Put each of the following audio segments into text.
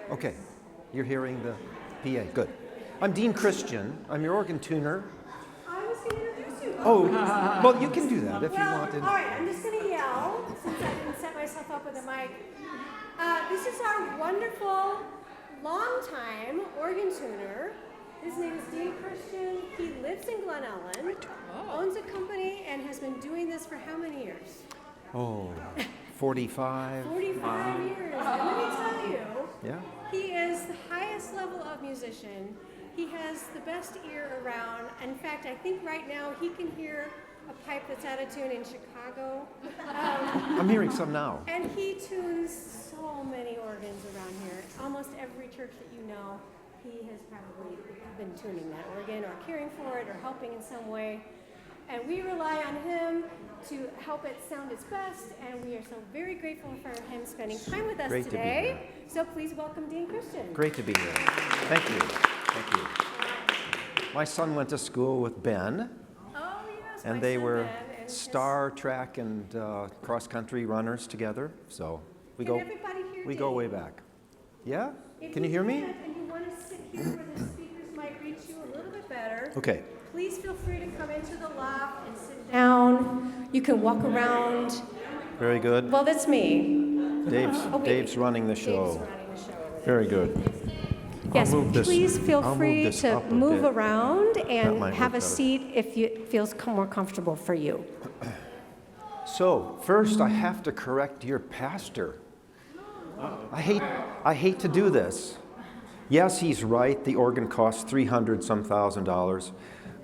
Okay, you're hearing the PA. Good. I'm Dean Christian. I'm your organ tuner. I was going to introduce you. Oh, well, you can do that if you wanted. All right, I'm just going to yell since I didn't set myself up with a mic. This is our wonderful, longtime organ tuner. His name is Dean Christian. He lives in Glen Ellen, owns a company, and has been doing this for how many years? Oh, 45. 45 years. And let me tell you, Yeah. he is the highest level of musician. He has the best ear around. In fact, I think right now he can hear a pipe that's out of tune in Chicago. I'm hearing some now. And he tunes so many organs around here. Almost every church that you know, he has probably been tuning that organ or caring for it or helping in some way. And we rely on him to help it sound its best, and we are so very grateful for him spending time with us Great today. to be here. So please welcome Dean Christian. Great to be here. Thank you. Thank you. My son went to school with Ben, Oh, yes, and my they son were Ben and his- star track and cross-country runners together. So we Can go everybody hear we go Dean? way back. Yeah? If Can you hear me? can, and you want to sit here where the speakers might reach you a little bit better, Okay. please feel free to come into the loft and sit down. You can walk around. Very good. Well, that's me. wait. Dave's running the show. Dave's running the show over there. Very good. Yes, move this- please feel I'll move free this to up a move bit. around and might have work a better. seat if it feels more comfortable for you. So, first I have to correct your pastor. I hate to do this. Yes, he's right. The organ costs $300 thousand,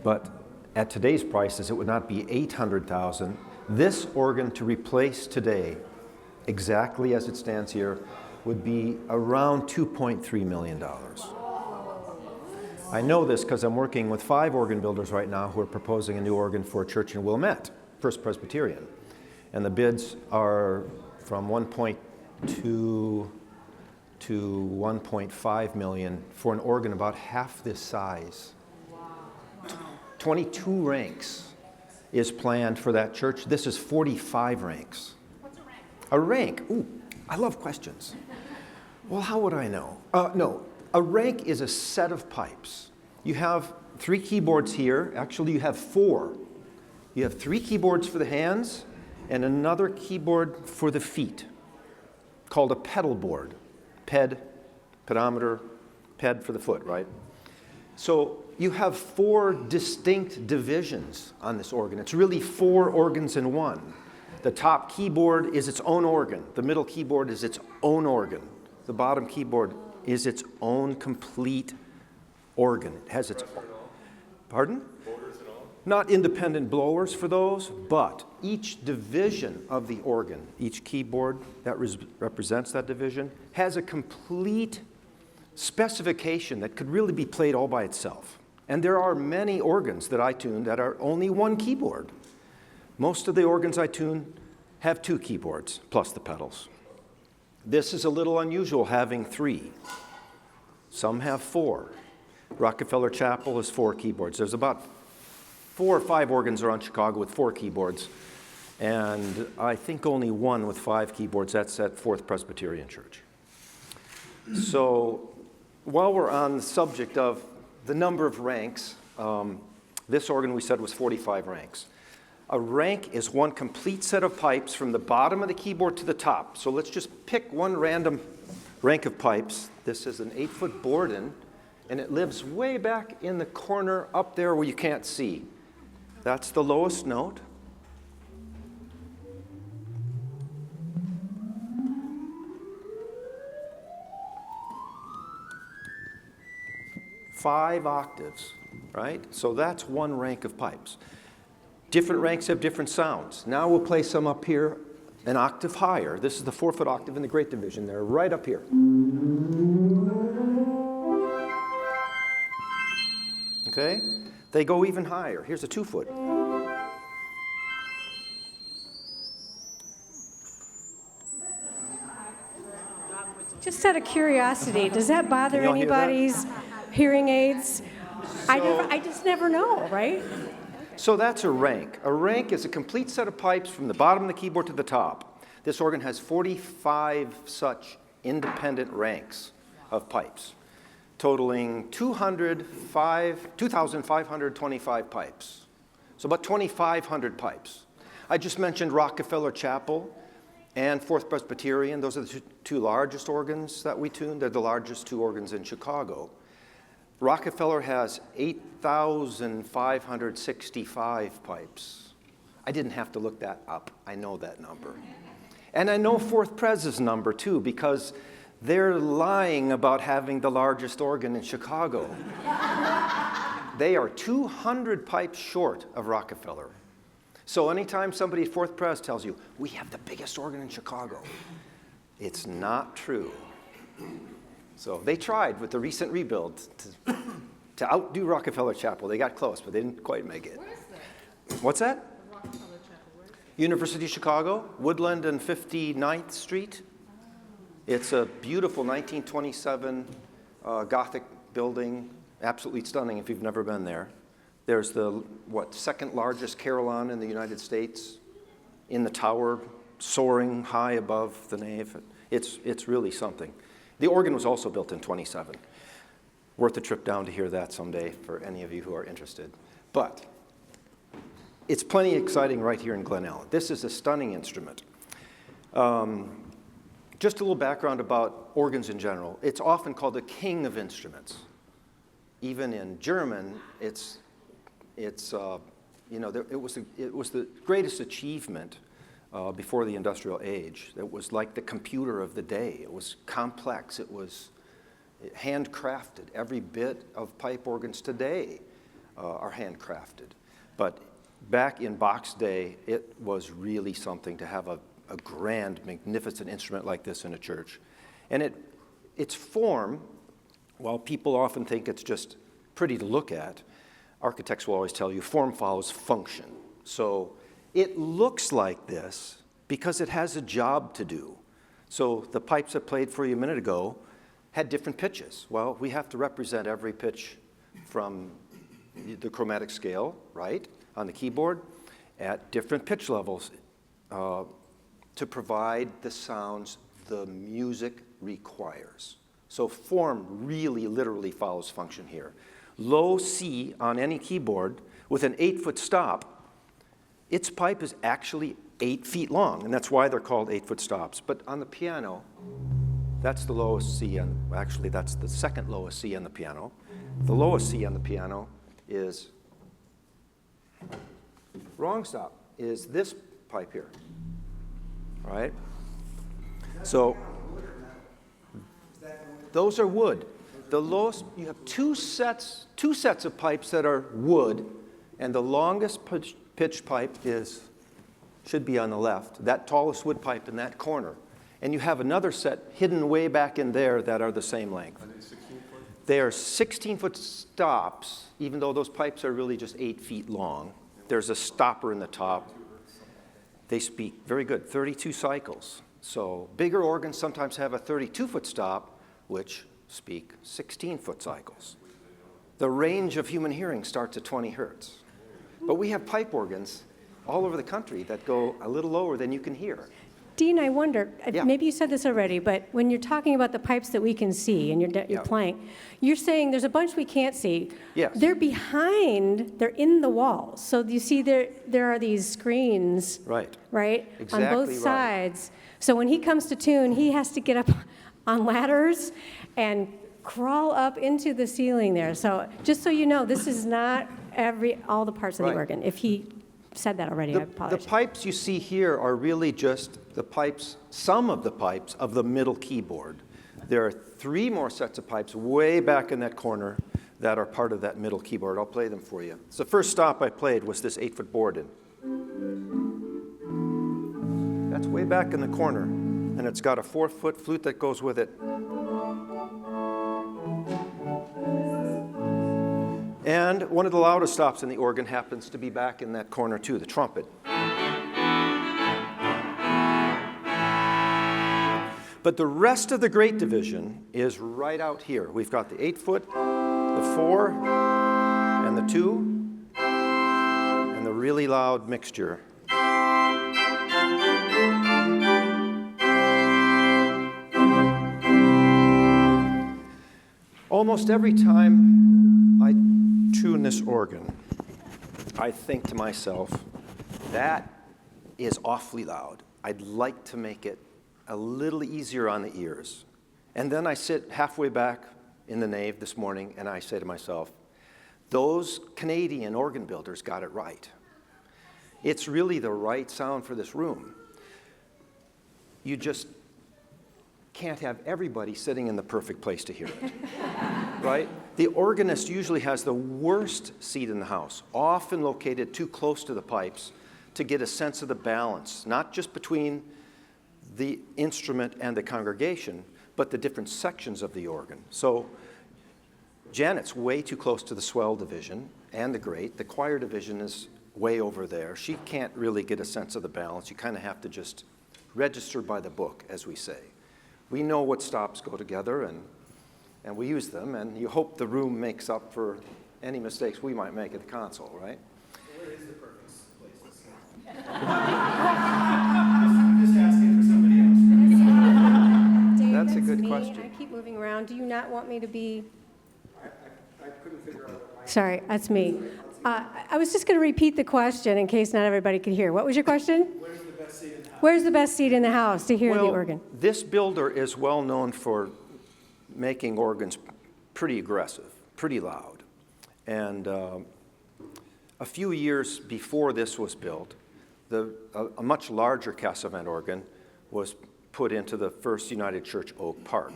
but at today's prices, it would not be $800,000. This organ to replace today, exactly as it stands here, would be around $2.3 million. I know this because I'm working with 5 organ builders right now who are proposing a new organ for a church in Wilmette, First Presbyterian. And the bids are from 1.2 to 1.5 million for an organ about half this size. 22 ranks is planned for that church. This is 45 ranks. What's a rank? A rank, ooh, I love questions. Well, how would I know? No, a rank is a set of pipes. You have 3 keyboards here. Actually, you have 4. You have 3 keyboards for the hands and another keyboard for the feet called a pedal board. Pedometer, ped for the foot, right? So you have 4 distinct divisions on this organ. It's really 4 organs in one. The top keyboard is its own organ. The middle keyboard is its own organ. The bottom keyboard is its own complete organ. It has its own. Pardon? Not independent blowers for those, but each division of the organ, each keyboard that represents that division, has a complete specification that could really be played all by itself. And there are many organs that I tune that are only 1 keyboard. Most of the organs I tune have 2 keyboards, plus the pedals. This is a little unusual, having 3. Some have 4. Rockefeller Chapel is 4 keyboards. There's about 4 or 5 organs around Chicago with 4 keyboards, and I think only 1 with 5 keyboards. That's at Fourth Presbyterian Church. So while we're on the subject of the number of ranks, this organ we said was 45 ranks. A rank is 1 complete set of pipes from the bottom of the keyboard to the top. So let's just pick 1 random rank of pipes. This is an 8-foot Borden, and it lives way back in the corner up there where you can't see. That's the lowest note. Five octaves, right? So that's 1 rank of pipes. Different ranks have different sounds. Now we'll play some up here an octave higher. This is the 4-foot octave in the Great Division. They're right up here. Okay? They go even higher. Here's a 2-foot. Just out of curiosity, does that bother Can y'all hear that? anybody's hearing aids? I just never know, right? So that's a rank. A rank is a complete set of pipes from the bottom of the keyboard to the top. This organ has 45 such independent ranks. of pipes, totaling 2,525 pipes. So about 2,500 pipes. I just mentioned Rockefeller Chapel and Fourth Presbyterian. Those are the two largest organs that we tune. They're the largest two organs in Chicago. Rockefeller has 8,565 pipes. I didn't have to look that up. I know that number. And I know Fourth Pres's number too, because they're lying about having the largest organ in Chicago. They are 200 pipes short of Rockefeller. So anytime somebody at Fourth Pres tells you, we have the biggest organ in Chicago, it's not true. So they tried with the recent rebuild to outdo Rockefeller Chapel. They got close, but they didn't quite make it. Where is that? What's that? The Rockefeller Chapel. Where is it? University of Chicago, Woodland and 59th Street. It's a beautiful 1927 Gothic building, absolutely stunning if you've never been there. There's the, second largest carillon in the United States in the tower, soaring high above the nave. It's really something. The organ was also built in 27. Worth a trip down to hear that someday for any of you who are interested. But it's plenty exciting right here in Glen Ellen. This is a stunning instrument. Just a little background about organs in general. It's often called the king of instruments. Even in German, it was the greatest achievement before the industrial age. It was like the computer of the day. It was complex. It was handcrafted. Every bit of pipe organs today are handcrafted. But back in Bach's day, it was really something to have a grand, magnificent instrument like this in a church. And its form, while people often think it's just pretty to look at, architects will always tell you form follows function. So it looks like this because it has a job to do. So the pipes I played for you a minute ago had different pitches. Well, we have to represent every pitch from the chromatic scale, right, on the keyboard at different pitch levels to provide the sounds the music requires. So form really literally follows function here. Low C on any keyboard with an 8-foot stop, its pipe is actually 8 feet long, and that's why they're called 8-foot stops. But on the piano, that's the lowest C, and actually that's the second lowest C on the piano. The lowest C on the piano is, wrong stop, is this pipe here, all right? So those are wood. The lowest, you have two sets of pipes that are wood, and the longest pitched pipe should be on the left, that tallest wood pipe in that corner. And you have another set hidden way back in there that are the same length. Are they 16-foot? They are 16-foot stops, even though those pipes are really just 8 feet long. There's a stopper in the top. They speak, very good, 32 cycles. So bigger organs sometimes have a 32-foot stop, which speak 16-foot cycles. The range of human hearing starts at 20 hertz. But we have pipe organs all over the country that go a little lower than you can hear. Dean, I wonder, Yeah. maybe you said this already, but when you're talking about the pipes that we can see and you're Yeah. playing, you're saying there's a bunch we can't see. Yes. They're behind, they're in the walls. So you see there are these screens, Right. right? Exactly on both right. sides. So when he comes to tune, he has to get up on ladders and crawl up into the ceiling there. So just so you know, this is not all the parts of the Right. organ. If he said that already, I The apologize. pipes you see here are really just the pipes, some of the pipes of the middle keyboard. There are 3 more sets of pipes way back in that corner that are part of that middle keyboard. I'll play them for you. So the first stop I played was this 8-foot board in. That's way back in the corner, and it's got a 4-foot flute that goes with it. And one of the loudest stops in the organ happens to be back in that corner too, the trumpet. But the rest of the great division is right out here. We've got the 8-foot, the 4, and the 2, and the really loud mixture. Almost every time I tune this organ, I think to myself, that is awfully loud. I'd like to make it a little easier on the ears. And then I sit halfway back in the nave this morning and I say to myself, those Canadian organ builders got it right. It's really the right sound for this room. You just can't have everybody sitting in the perfect place to hear it, right? The organist usually has the worst seat in the house, often located too close to the pipes to get a sense of the balance, not just between the instrument and the congregation, but the different sections of the organ. So Janet's way too close to the swell division and the grate. The choir division is way over there. She can't really get a sense of the balance. You kind of have to just register by the book, as we say. We know what stops go together, and we use them, and you hope the room makes up for any mistakes we might make at the console, right? Where is the perfect place to sit? Just asking for somebody else. Dave, That's a good me. question. I keep moving around. Do you not want me to be? I couldn't figure out what my... Sorry, that's me. I was just going to repeat the question in case not everybody could hear. What was your question? Where's the best seat in the house? Where's the best seat in the house to hear the organ? This builder is well known for making organs pretty aggressive, pretty loud. And a few years before this was built, a much larger Cassavant organ was put into the First United Church Oak Park.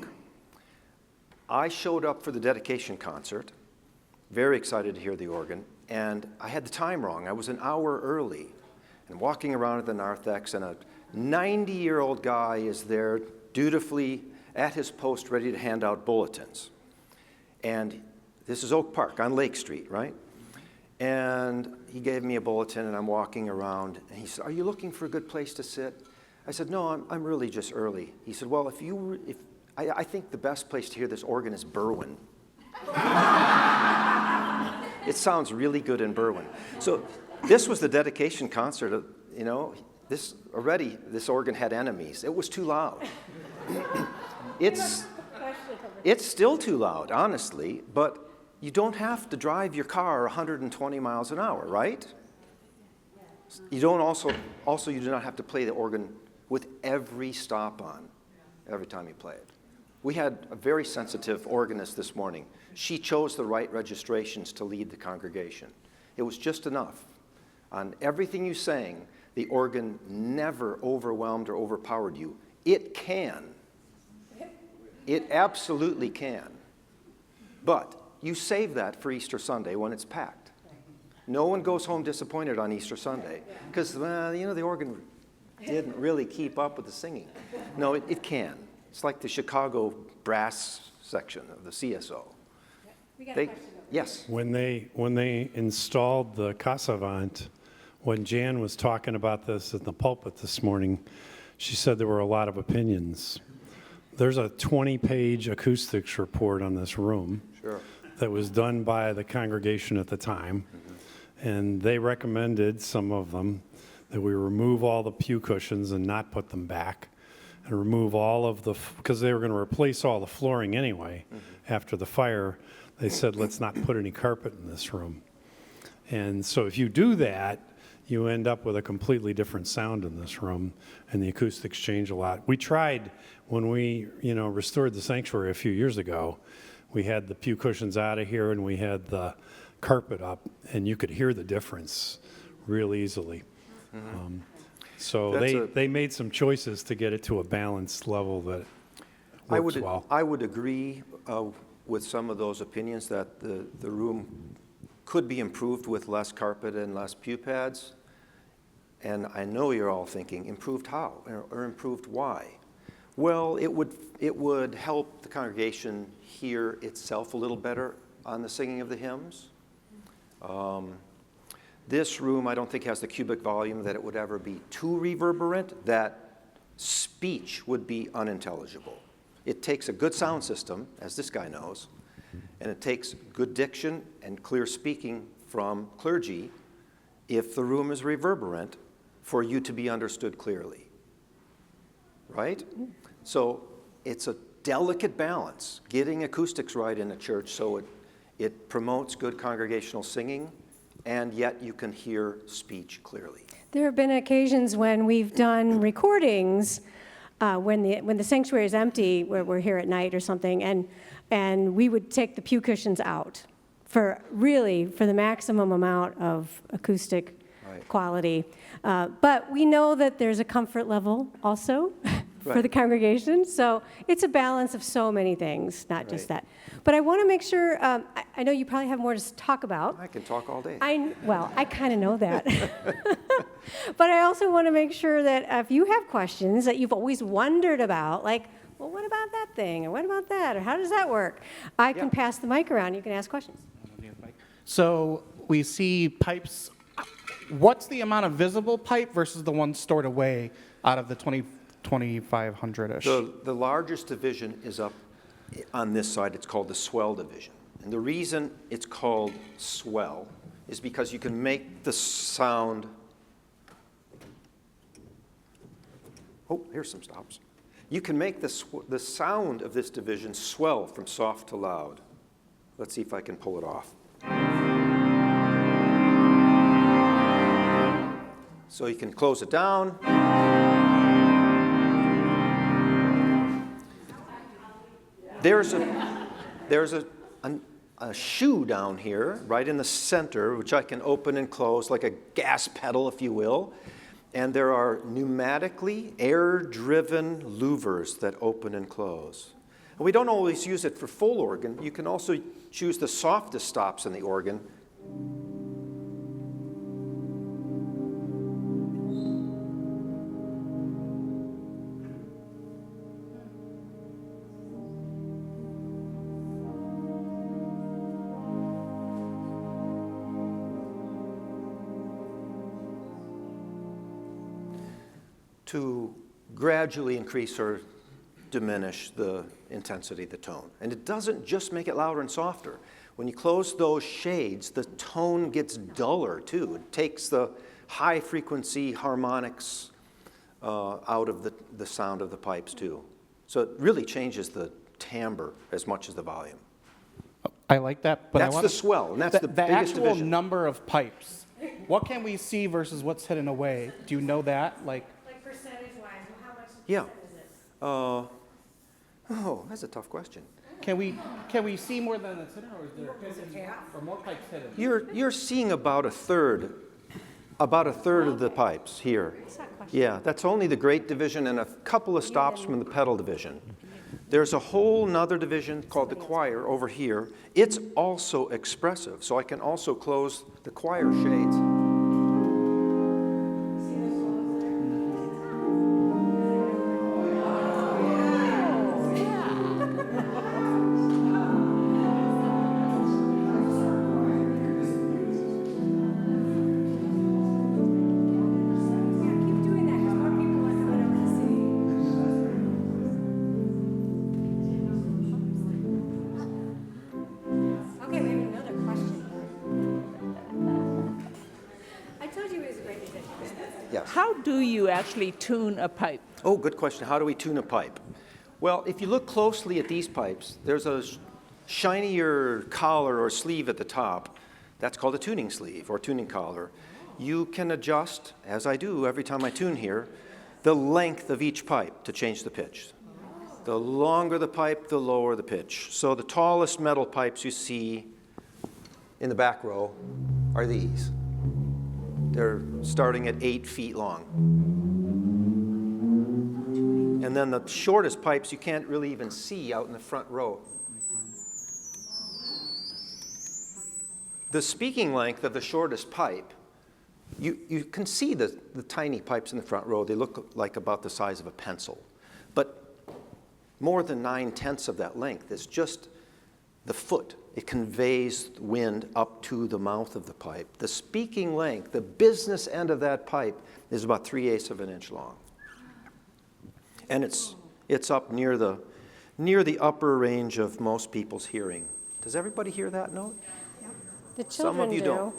I showed up for the dedication concert, very excited to hear the organ, and I had the time wrong. I was an hour early and walking around at the narthex, and a 90-year-old guy is there dutifully at his post ready to hand out bulletins. And this is Oak Park on Lake Street, right? And he gave me a bulletin, and I'm walking around, and he said, "Are you looking for a good place to sit?" I said, "No, I'm really just early." He said, "Well, I think the best place to hear this organ is Berwyn." It sounds really good in Berwyn. So this was the dedication concert. This organ had enemies. It was too loud. It's still too loud, honestly, but you don't have to drive your car 120 miles an hour, right? You don't you do not have to play the organ with every stop on every time you play it. We had a very sensitive organist this morning. She chose the right registrations to lead the congregation. It was just enough. On everything you sang, the organ never overwhelmed or overpowered you. It can. It absolutely can. But you save that for Easter Sunday when it's packed. No one goes home disappointed on Easter Sunday because, the organ didn't really keep up with the singing. No, it can. It's like the Chicago brass section of the CSO. We got a question. Yes. When they installed the Cassavant, when Jan was talking about this in the pulpit this morning, she said there were a lot of opinions. There's a 20-page acoustics report on this room. Sure. That was done by the congregation at the time, and they recommended, some of them, that we remove all the pew cushions and not put them back, and remove all of because they were going to replace all the flooring anyway after the fire. They said, let's not put any carpet in this room. And so if you do that, you end up with a completely different sound in this room, and the acoustics change a lot. We tried when we, restored the sanctuary a few years ago. We had the pew cushions out of here, and we had the carpet up, and you could hear the difference real easily. So they made some choices to get it to a balanced level that works well. I would agree with some of those opinions that the room could be improved with less carpet and less pew pads. And I know you're all thinking, improved how or improved why? Well, it would help the congregation hear itself a little better on the singing of the hymns. This room, I don't think, has the cubic volume that it would ever be too reverberant, that speech would be unintelligible. It takes a good sound system, as this guy knows, and it takes good diction and clear speaking from clergy if the room is reverberant for you to be understood clearly. Right? So it's a delicate balance, getting acoustics right in a church so it promotes good congregational singing, and yet you can hear speech clearly. There have been occasions when we've done recordings when the sanctuary is empty, where we're here at night or something, and we would take the pew cushions out for the maximum amount of acoustic quality. But we know that there's a comfort level also for the congregation, so it's a balance of so many things, not just that. But I want to make sure, I know you probably have more to talk about. I can talk all day. I kind of know that. But I also want to make sure that if you have questions that you've always wondered about, like, well, what about that thing? Or what about that? Or how does that work? I can pass the mic around. You can ask questions. So we see pipes. What's the amount of visible pipe versus the one stored away out of the 2,500-ish? The largest division is up on this side. It's called the swell division. And the reason it's called swell is because you can make the sound. Oh, here's some stops. You can make the sound of this division swell from soft to loud. Let's see if I can pull it off. So you can close it down. There's a shoe down here, right in the center, which I can open and close like a gas pedal, if you will. And there are pneumatically air-driven louvers that open and close. And we don't always use it for full organ. You can also choose the softest stops in the organ. To gradually increase or diminish the intensity of the tone. And it doesn't just make it louder and softer. When you close those shades, the tone gets duller too. It takes the high frequency harmonics out of the sound of the pipes too. So it really changes the timbre as much as the volume. I like that, but that's the swell, and that's the biggest actual division. number of pipes. What can we see versus what's hidden away? Do you know that? Like Percentage-wise, how much Yeah. is it? Oh, that's a tough question. Can we see more than it's hidden, or is there or more pipes hidden? You're seeing about a third of the pipes here. Yeah, that's only the great division and a couple of stops from the pedal division. There's a whole nother division called the choir over here. It's also expressive, so I can also close the choir shades. How do you actually tune a pipe? Oh, good question. How do we tune a pipe? Well, if you look closely at these pipes, there's a shinier collar or sleeve at the top. That's called a tuning sleeve or tuning collar. You can adjust, as I do every time I tune here, the length of each pipe to change the pitch. The longer the pipe, the lower the pitch. So the tallest metal pipes you see in the back row are these. They're starting at 8 feet long. And then the shortest pipes you can't really even see out in the front row. The speaking length of the shortest pipe, you can see the tiny pipes in the front row. They look like about the size of a pencil. But more than 9/10 of that length is just the foot. It conveys wind up to the mouth of the pipe. The speaking length, the business end of that pipe, is about 3/8 of an inch long. And it's up near the upper range of most people's hearing. Does everybody hear that note? The Some of children you do. don't.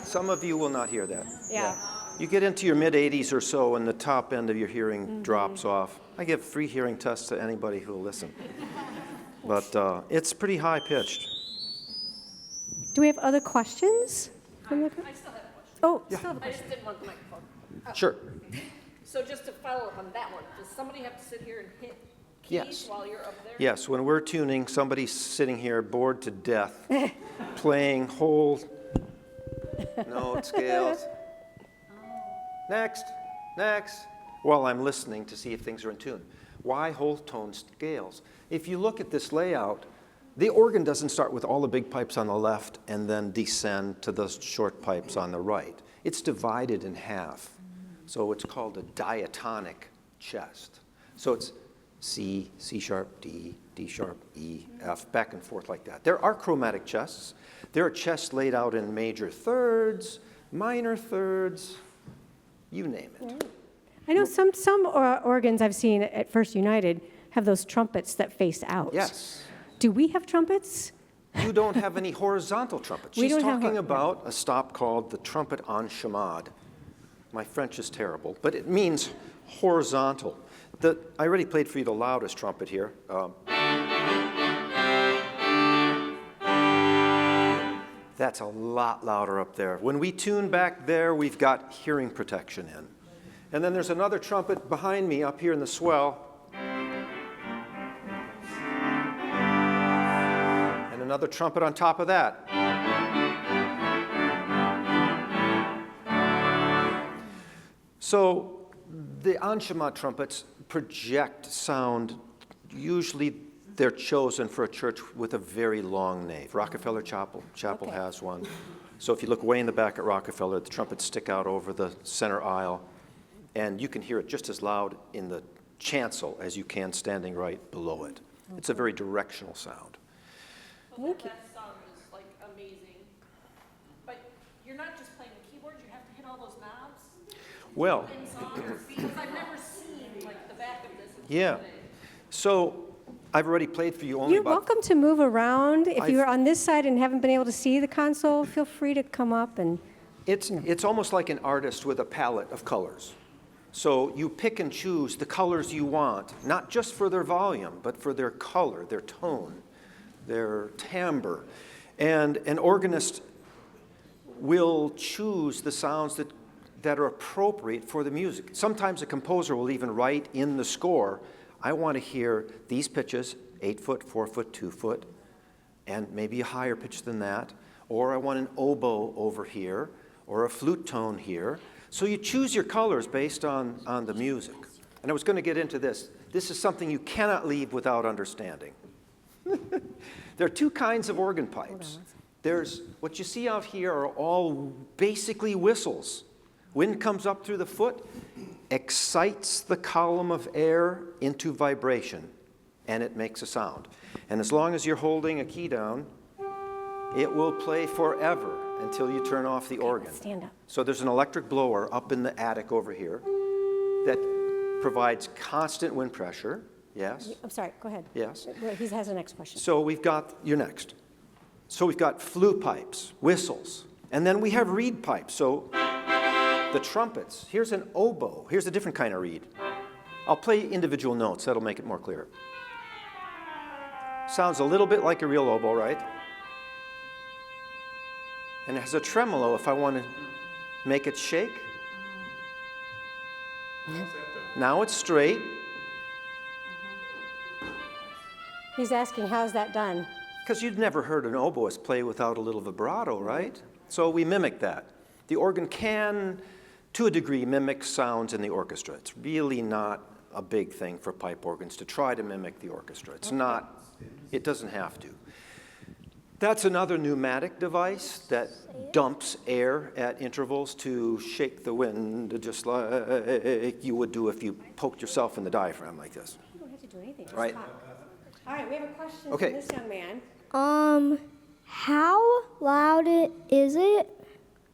Some of you will not hear that. Yeah. You get into your mid-80s or so, and the top end of your hearing drops off. I give free hearing tests to anybody who will listen. But it's pretty high-pitched. Do we have other questions? I still have a question. Oh, still have a I question. just didn't want the microphone. Sure. So just to follow up on that one, does somebody have to sit here and hit keys Yes. while you're up there? Yes, when we're tuning, somebody's sitting here bored to death, playing whole note scales. Next, while I'm listening to see if things are in tune. Why whole tone scales? If you look at this layout, the organ doesn't start with all the big pipes on the left and then descend to the short pipes on the right. It's divided in half. So it's called a diatonic chest. So it's C, C sharp, D, D sharp, E, F, back and forth like that. There are chromatic chests. There are chests laid out in major thirds, minor thirds, you name it. I know some organs I've seen at First United have those trumpets that face out. Yes. Do we have trumpets? You don't have any horizontal trumpets. We She's don't have talking about a stop called the trumpet en chamade. My French is terrible, but it means horizontal. I already played for you the loudest trumpet here. That's a lot louder up there. When we tune back there, we've got hearing protection in. And then there's another trumpet behind me up here in the swell. And another trumpet on top of that. So the en chamade trumpets project sound. Usually they're chosen for a church with a very long nave. Rockefeller Chapel Okay. has one. So if you look way in the back at Rockefeller, the trumpets stick out over the center aisle, and you can hear it just as loud in the chancel as you can standing right below it. It's a very directional sound. Well, that sound is like amazing. But you're not just playing the keyboard, you have to hit all those knobs Well, in songs? Because I've never seen like the back of this until yeah. today. So I've already played for you only You're about... welcome to move around. If I've- you're on this side and haven't been able to see the console, feel free to come up and. It's almost like an artist with a palette of colors. So you pick and choose the colors you want, not just for their volume, but for their color, their tone, their timbre. And an organist will choose the sounds that are appropriate for the music. Sometimes a composer will even write in the score, I want to hear these pitches, 8 foot, 4 foot, 2 foot, and maybe a higher pitch than that, or I want an oboe over here, or a flute tone here. So you choose your colors based on the music. And I was going to get into this. This is something you cannot leave without understanding. There are two kinds of organ pipes. There's what you see out here are all basically whistles. Wind comes up through the foot, excites the column of air into vibration, and it makes a sound. And as long as you're holding a key down, it will play forever until you turn off the organ. Stand up. So there's an electric blower up in the attic over here that provides constant wind pressure. Yes? I'm sorry, go ahead. Yes. He has the next question. So we've got, you're next. So we've got flute pipes, whistles, and then we have reed pipes. So the trumpets, here's an oboe. Here's a different kind of reed. I'll play individual notes, that'll make it more clear. Sounds a little bit like a real oboe, right? And it has a tremolo if I want to make it shake. Now it's straight. He's asking, how's that done? Because you'd never heard an oboist play without a little vibrato, right? So we mimic that. The organ can, to a degree, mimic sounds in the orchestra. It's really not a big thing for pipe organs to try to mimic the orchestra. It's not, it doesn't have to. That's another pneumatic device that dumps air at intervals to shake the wind, just like you would do if you poked yourself in the diaphragm like this. You don't have to do anything. Just Right. talk. All right, we have a question Okay. from this young man. How loud is it?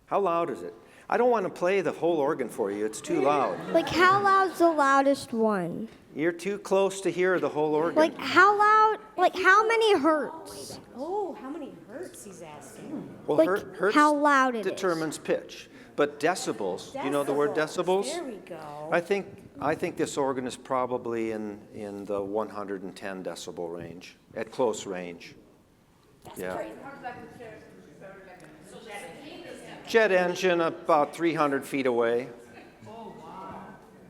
How loud is it? I don't want to play the whole organ for you. It's too loud. Like, how loud's the loudest one? You're too close to hear the whole organ. Like, how loud? Like, how many hertz? Oh, how many hertz he's asking? Well, like, hertz how loud it is. determines pitch. But decibels, do you know the word decibels? There we go. I think this organ is probably in the 110 decibel range, at close range. Yeah. Jet engine about 300 feet away.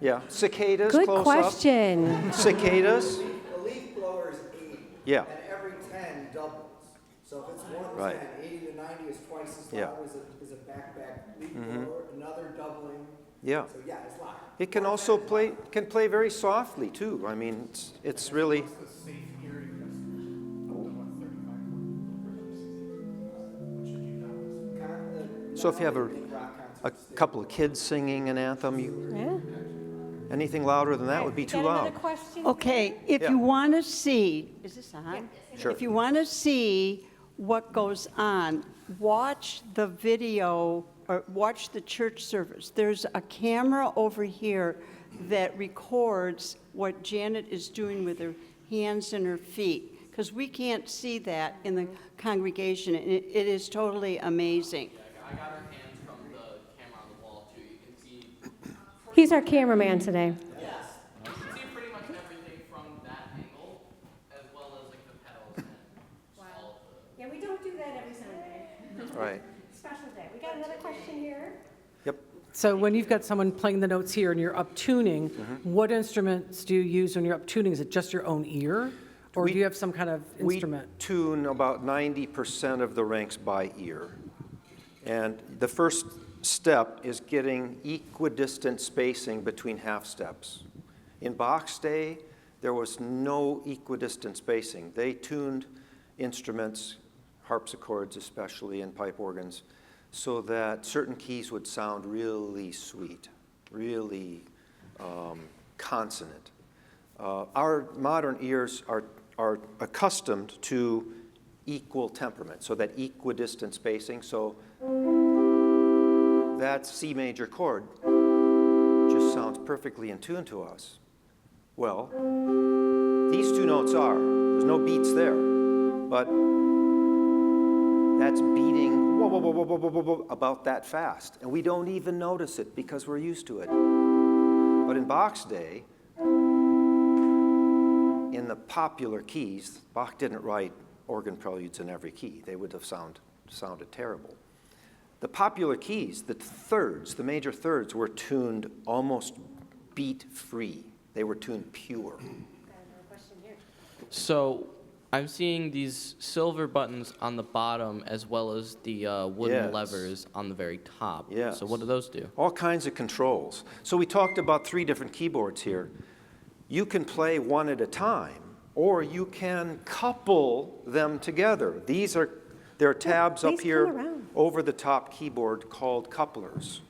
Yeah, cicadas Good close question. up. Cicadas, A leaf blower is 80. yeah, And every 10 doubles. So if it's 1 to Right. 10, 80 to 90 is twice as Yeah. loud as a backpack leaf blower. Another doubling. yeah. So yeah, it's loud. It can also play very softly too. I mean, it's really, so if you have a couple of kids singing an anthem, Yeah. anything louder than that would be too Got loud. another question? Okay, if Yeah. you want to see, is this on? Sure. If you want to see what goes on, watch the video or watch the church service. There's a camera over here that records what Janet is doing with her hands and her feet, because we can't see that in the congregation, and it is totally amazing. I got her hands from the camera on the wall too. You can see He's our cameraman today. you can see pretty much everything from that angle, as well as like the pedals and all of the. Yeah, we don't do that every Sunday. Right. Special day. We got another question here. Yep. So when you've got someone playing the notes here and you're up tuning, what instruments do you use when you're up tuning? Is it just your own ear? Or We- do you have some kind of instrument? We tune about 90% of the ranks by ear. And the first step is getting equidistant spacing between half steps. In Bach's day, there was no equidistant spacing. They tuned instruments, harpsichords especially, and pipe organs, so that certain keys would sound really sweet, really consonant. Our modern ears are accustomed to equal temperament, so that equidistant spacing. So that C major chord just sounds perfectly in tune to us. Well, these two notes are. There's no beats there, but that's beating whoa, whoa, whoa, whoa, whoa, whoa, whoa, about that fast, and we don't even notice it because we're used to it. But in Bach's day, in the popular keys, Bach didn't write organ preludes in every key. They would have sounded terrible. The popular keys, the thirds, the major thirds, were tuned almost beat-free. They were tuned pure. So I'm seeing these silver buttons on the bottom as well as the wooden Yes. levers on the very top. Yes. So what do those do? All kinds of controls. So we talked about 3 different keyboards here. You can play one at a time, or you can couple them together. There are tabs up please come here around. over the top keyboard called couplers.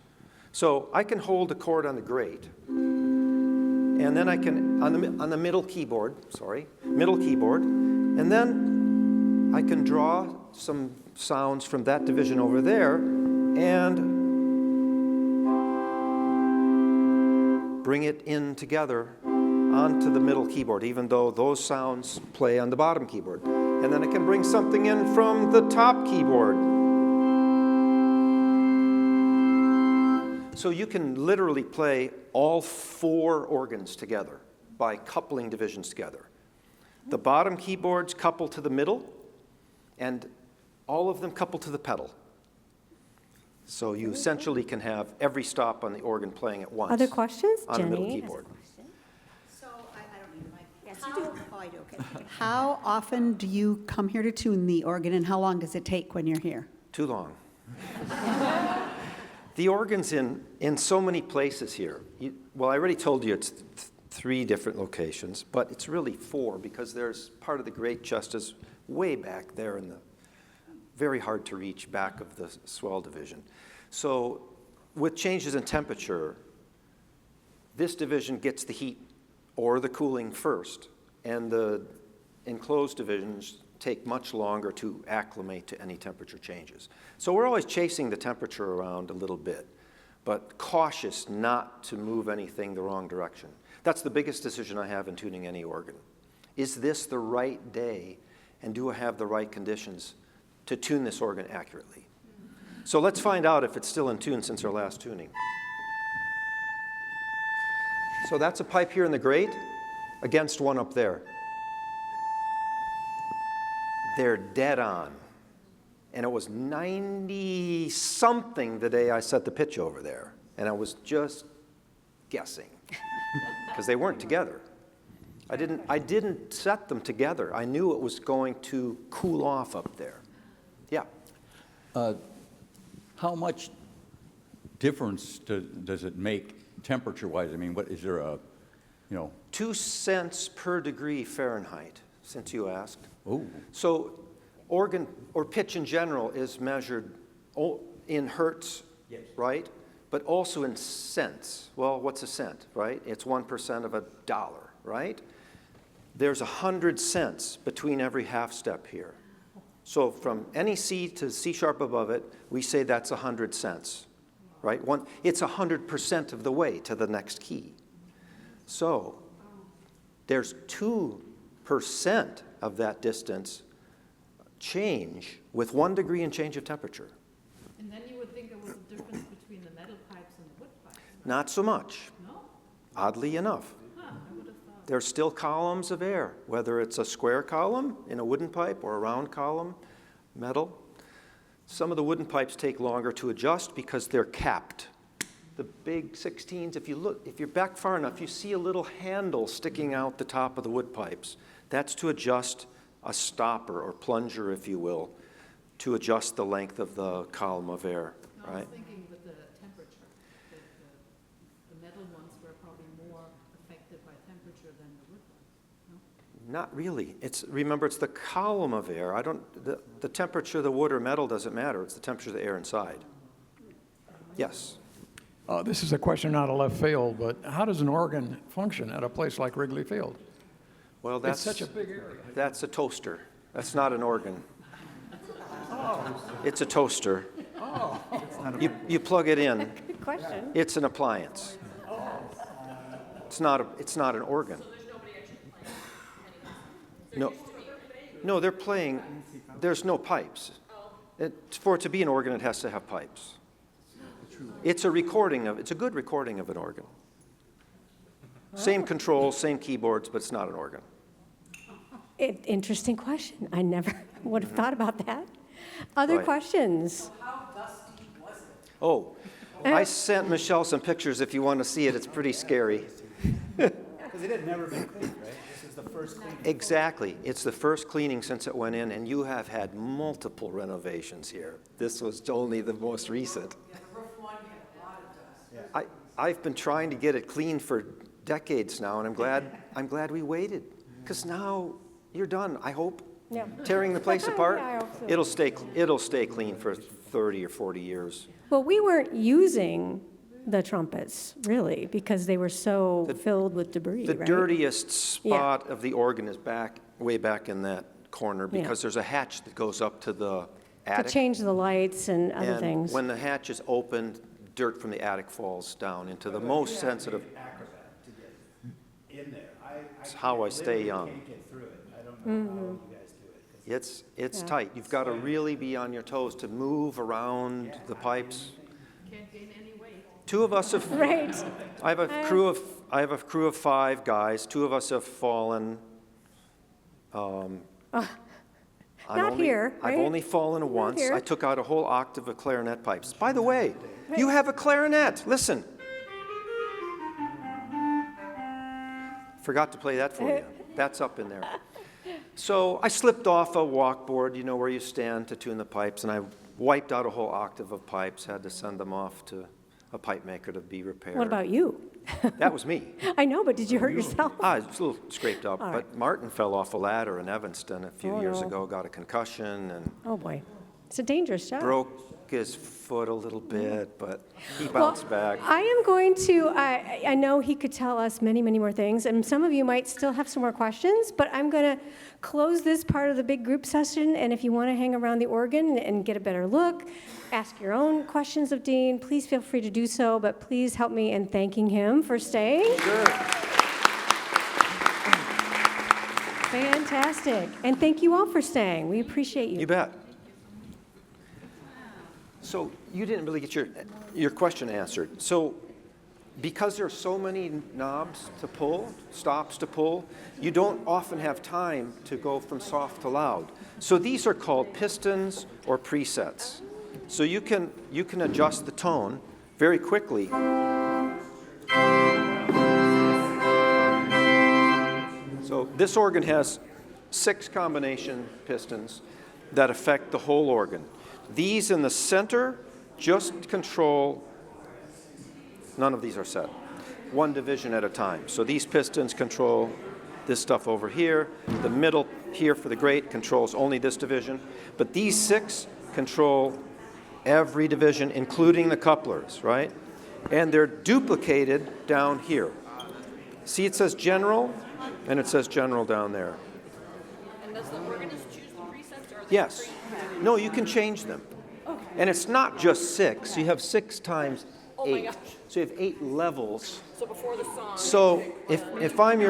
So I can hold a chord on the grate, and then I can, on the middle keyboard, and then I can draw some sounds from that division over there and bring it in together onto the middle keyboard, even though those sounds play on the bottom keyboard. And then I can bring something in from the top keyboard. So you can literally play all 4 organs together by coupling divisions together. The bottom keyboards couple to the middle, and all of them couple to the pedal. So you essentially can have every stop on the organ playing at once. Other questions? On the middle Jenny? keyboard. So, I don't need a mic. Yes, you do. Oh, I do, okay. How often do you come here to tune the organ, and how long does it take when you're here? Too long. The organ's in so many places here. Well, I already told you it's 3 different locations, but it's really 4 because there's part of the great justice way back there in the very hard to reach back of the swell division. So with changes in temperature, this division gets the heat or the cooling first, and the enclosed divisions take much longer to acclimate to any temperature changes. So we're always chasing the temperature around a little bit, but cautious not to move anything the wrong direction. That's the biggest decision I have in tuning any organ. Is this the right day, and do I have the right conditions to tune this organ accurately? So let's find out if it's still in tune since our last tuning. So that's a pipe here in the grate against one up there. They're dead on. And it was 90-something the day I set the pitch over there. And I was just guessing because they weren't together. I didn't set them together. I knew it was going to cool off up there. Yeah. How much difference does it make temperature-wise? I mean, what is there a, 2 cents per degree Fahrenheit, since you asked. Oh. So organ or pitch in general is measured in hertz, yes, right? But also in cents. Well, what's a cent, right? It's 1% of $1, right? There's 100 cents between every half step here. So from any C to C sharp above it, we say that's 100 cents, right? It's 100% of the way to the next key. So there's 2% of that distance change with 1 degree and change of temperature. And then you would think there was a difference between the metal pipes and the wood pipes. Not so much, No? oddly enough. Huh, I would have thought. There's still columns of air, whether it's a square column in a wooden pipe or a round column, metal. Some of the wooden pipes take longer to adjust because they're capped. The big 16s, if you're back far enough, you see a little handle sticking out the top of the wood pipes. That's to adjust a stopper or plunger, if you will, to adjust the length of the column of air, No, I right? was thinking with the temperature, that the metal ones were probably more affected by temperature than the wood ones, no? Not really. Remember, it's the column of air. The temperature of the wood or metal doesn't matter. It's the temperature of the air inside. Yes? This is a question out of left field, but how does an organ function at a place like Wrigley Field? Well, It's such a big area. That's a toaster. That's not an organ. It's a toaster. You plug it in. Good question. It's an appliance. It's not an organ. No, they're playing. There's no pipes. For it to be an organ, it has to have pipes. It's a good recording of an organ. Same controls, same keyboards, but it's not an organ. Interesting question. I never would have thought about that. Other Right. questions? How dusty was it? Oh, I sent Michelle some pictures if you want to see it. It's pretty scary. Because it had never been cleaned, right? This is the first cleaning. Exactly. It's the first cleaning since it went in, and you have had multiple renovations here. This was only the most recent. Yeah, the roof one had a lot of dust. I've been trying to get it cleaned for decades now, and I'm glad we waited, because now you're done, I hope. Yeah. Tearing the place apart, Yeah, I hope so. it'll stay clean for 30 or 40 years. Well, we weren't using the trumpets, really, because they were so filled with debris, The right? dirtiest spot of the organ is way back in that corner, because there's a hatch that goes up to the To attic. change the lights and other And things. when the hatch is opened, dirt from the attic falls down into the most sensitive. Acrobat to get in there. It's how I stay young. Can't get through it. I don't know how you guys do it. 'Cause It's Yeah. tight. You've got to really be on your toes to move around the pipes. Can't gain any weight. Two of us have. Right. I have a crew of 5 guys. 2 of us have fallen. Not here, I've right? only fallen once. here. I took out a whole octave of clarinet pipes. By the way, you have a clarinet. Listen. Forgot to play that for you. That's up in there. So I slipped off a walkboard, where you stand to tune the pipes, and I wiped out a whole octave of pipes, had to send them off to a pipe maker to be repaired. What about you? That was me. I know, but did you hurt yourself? It's a little scraped up, All but Martin fell off a ladder in Evanston a few years no. ago, got a concussion, and Oh, boy. It's a dangerous job. broke his foot a little bit, but he bounced back. I am going to, I know he could tell us many, many more things, and some of you might still have some more questions, but I'm going to close this part of the big group session, and if you want to hang around the organ and get a better look, ask your own questions of Dean, please feel free to do so, but please help me in thanking him for staying. Sure. Fantastic. And thank you all for staying. We appreciate you. You bet. So you didn't really get your question answered. So because there's so many knobs to pull, stops to pull, you don't often have time to go from soft to loud. So these are called pistons or presets. So you can adjust the tone very quickly. So this organ has 6 combination pistons that affect the whole organ. These in the center just control, none of these are set, 1 division at a time. So these pistons control this stuff over here. The middle here for the grate controls only this division. But these 6 control every division, including the couplers, right? And they're duplicated down here. See, it says general, and it says general down there. And does the organist choose the presets, or are they Yes. pre-packaged? No, you can change them. And it's not just 6. You have 6 times 8. Oh my gosh. So you have 8 levels. So before the song. So if I'm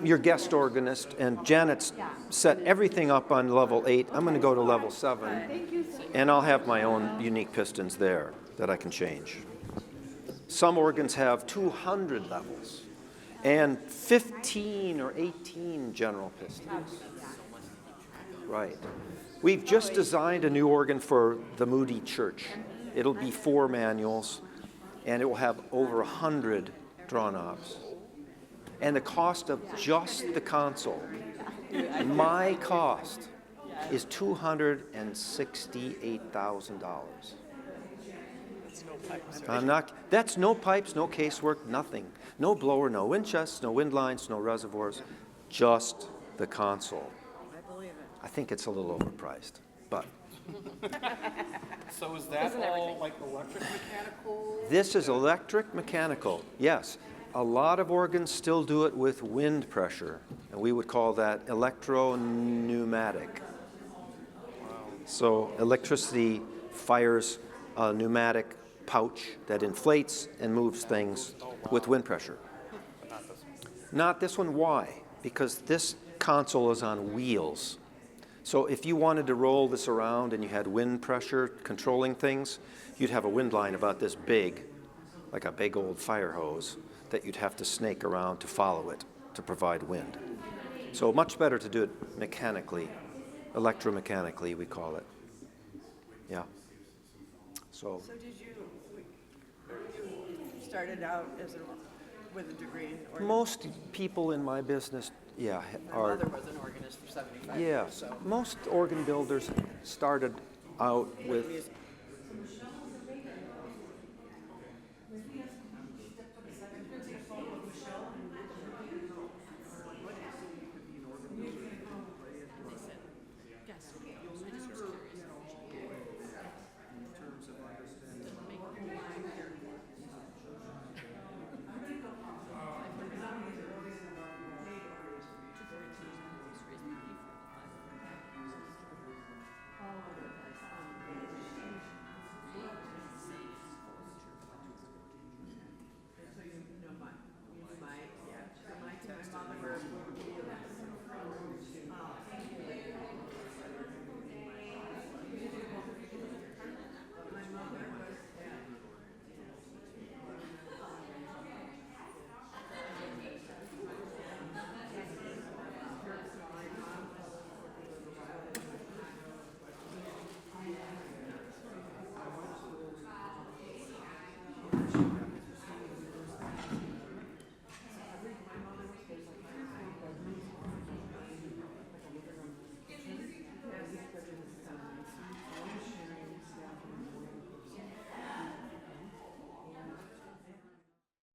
your guest organist and Janet's set everything up on level 8, I'm going to go to level 7, and I'll have my own unique pistons there that I can change. Some organs have 200 levels and 15 or 18 general pistons. Right. We've just designed a new organ for the Moody Church. It'll be 4 manuals, and it will have over 100 draw knobs. And the cost of just the console, my cost, is $268,000. That's no pipes, no casework, nothing. No blower, no wind chests, no wind lines, no reservoirs, just the console. I think it's a little overpriced, but So is that all like electric mechanical? this is electric mechanical, yes. A lot of organs still do it with wind pressure, and we would call that electro-pneumatic. So electricity fires a pneumatic pouch that inflates and moves things with wind pressure. Not this one. Why? Because this console is on wheels. So if you wanted to roll this around and you had wind pressure controlling things, you'd have a wind line about this big, like a big old fire hose, that you'd have to snake around to follow it to provide wind. So much better to do it mechanically, electromechanically we call it. Yeah. So did you started out with a degree in organic? most people in my business, yeah, My mother was an organist for 75 yeah, years, so. most organ builders started out with